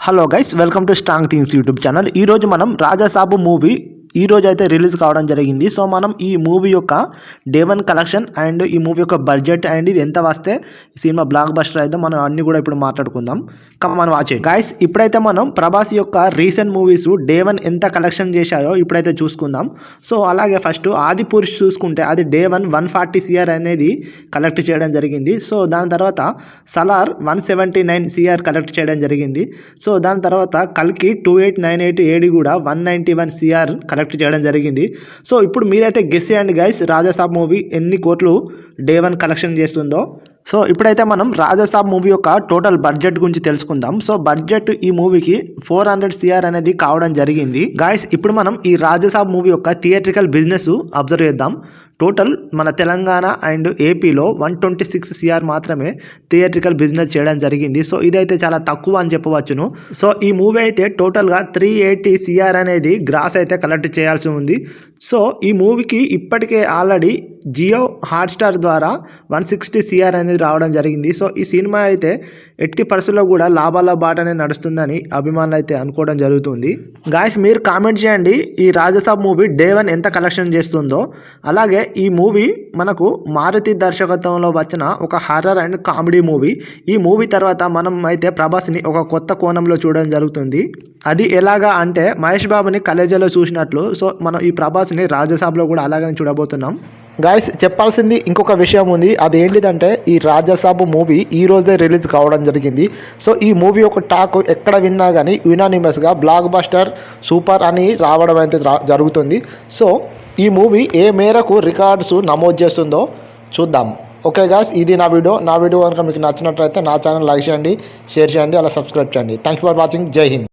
Hello guys, welcome to strong things YouTube channel. ఈరోజు మనం Raja Saab movie ఈరోజు అయితే రిలీజ్ కావడం జరిగింది. సో మనం ఈ మూవీ యొక్క డే వన్ కలెక్షన్ అండ్ ఈ మూవీ యొక్క బడ్జెట్ అండ్ ఇది ఎంత వస్తే ఈ సినిమా బ్లాక్ బస్టర్ అయితే మనం అన్ని కూడా ఇప్పుడు మాట్లాడుకుందాం. మనం వాచ్ గైస్. ఇప్పుడైతే మనం ప్రభాస్ యొక్క రీసెంట్ మూవీస్ డే వన్ ఎంత కలెక్షన్ చేశాయో ఇప్పుడైతే చూసుకుందాం. సో అలాగే ఫస్ట్ ఆది పురుష్ చూసుకుంటే అది డే వన్ 140 CR అనేది కలెక్ట్ చేయడం జరిగింది. సో దాని తర్వాత సలార్ 179 CR కలెక్ట్ చేయడం జరిగింది. సో దాని తర్వాత కల్కి 2898 ఏడి కూడా 191 CR కలెక్ట్ చేయడం జరిగింది. సో ఇప్పుడు మీరైతే గెస్ చేయండి గైస్, రాజాసాబ్ మూవీ ఎన్ని కోట్లు డే వన్ కలెక్షన్ చేస్తుందో. సో ఇప్పుడైతే మనం రాజాసాబ్ మూవీ యొక్క టోటల్ బడ్జెట్ గురించి తెలుసుకుందాం. సో బడ్జెట్ ఈ మూవీకి 400 CR అనేది కావడం జరిగింది. గాయస్ ఇప్పుడు మనం ఈ రాజాసాబ్ మూవీ యొక్క థియేట్రికల్ బిజినెస్ అబ్జర్వ్ చేద్దాం. టోటల్ మన తెలంగాణ అండ్ ఏపీలో 126 CR మాత్రమే థియేట్రికల్ బిజినెస్ చేయడం జరిగింది. సో ఇదైతే చాలా తక్కువ అని చెప్పవచ్చును. సో ఈ మూవీ అయితే టోటల్గా 380 CR అనేది గ్రాస్ అయితే కలెక్ట్ చేయాల్సి ఉంది. సో ఈ మూవీకి ఇప్పటికే ఆల్రెడీ జియో హాట్స్టార్ ద్వారా 160 CR అనేది రావడం జరిగింది. సో ఈ సినిమా అయితే ఎట్టి పరిస్థితుల్లో కూడా లాభాల బాటనే నడుస్తుందని అభిమానులు అయితే అనుకోవడం జరుగుతుంది. గాయస్ మీరు కామెంట్ చేయండి, ఈ రాజాసాబ్ మూవీ డే వన్ ఎంత కలెక్షన్ చేస్తుందో. అలాగే ఈ మూవీ మనకు మారుతి దర్శకత్వంలో వచ్చిన ఒక హర్రర్ అండ్ కామెడీ మూవీ. ఈ మూవీ తర్వాత మనం అయితే ప్రభాస్ని ఒక కొత్త కోణంలో చూడడం జరుగుతుంది. అది ఎలాగా అంటే మహేష్ బాబుని కలేజాలో చూసినట్లు. సో మనం ఈ ప్రభాస్ని రాజాసాబ్లో కూడా అలాగనే చూడబోతున్నాం. గాయస్ చెప్పాల్సింది ఇంకొక విషయం ఉంది. అది ఏంటిదంటే ఈ రాజాసాబ్ మూవీ ఈ రోజే రిలీజ్ కావడం జరిగింది. సో ఈ మూవీ ఒక టాక్ ఎక్కడ విన్నా కానీ యునానిమస్గా బ్లాక్ బస్టర్ సూపర్ అని రావడం అయితే జరుగుతుంది. సో ఈ మూవీ ఏ మేరకు రికార్డ్స్ నమోదు చేస్తుందో చూద్దాం. ఓకే గాయస్, ఇది నా వీడియో కనుక మీకు నచ్చినట్లయితే నా ఛానల్ లైక్ చేయండి, షేర్ చేయండి, అలా సబ్స్క్రైబ్ చేయండి. Thank you for watching. జై హింద్.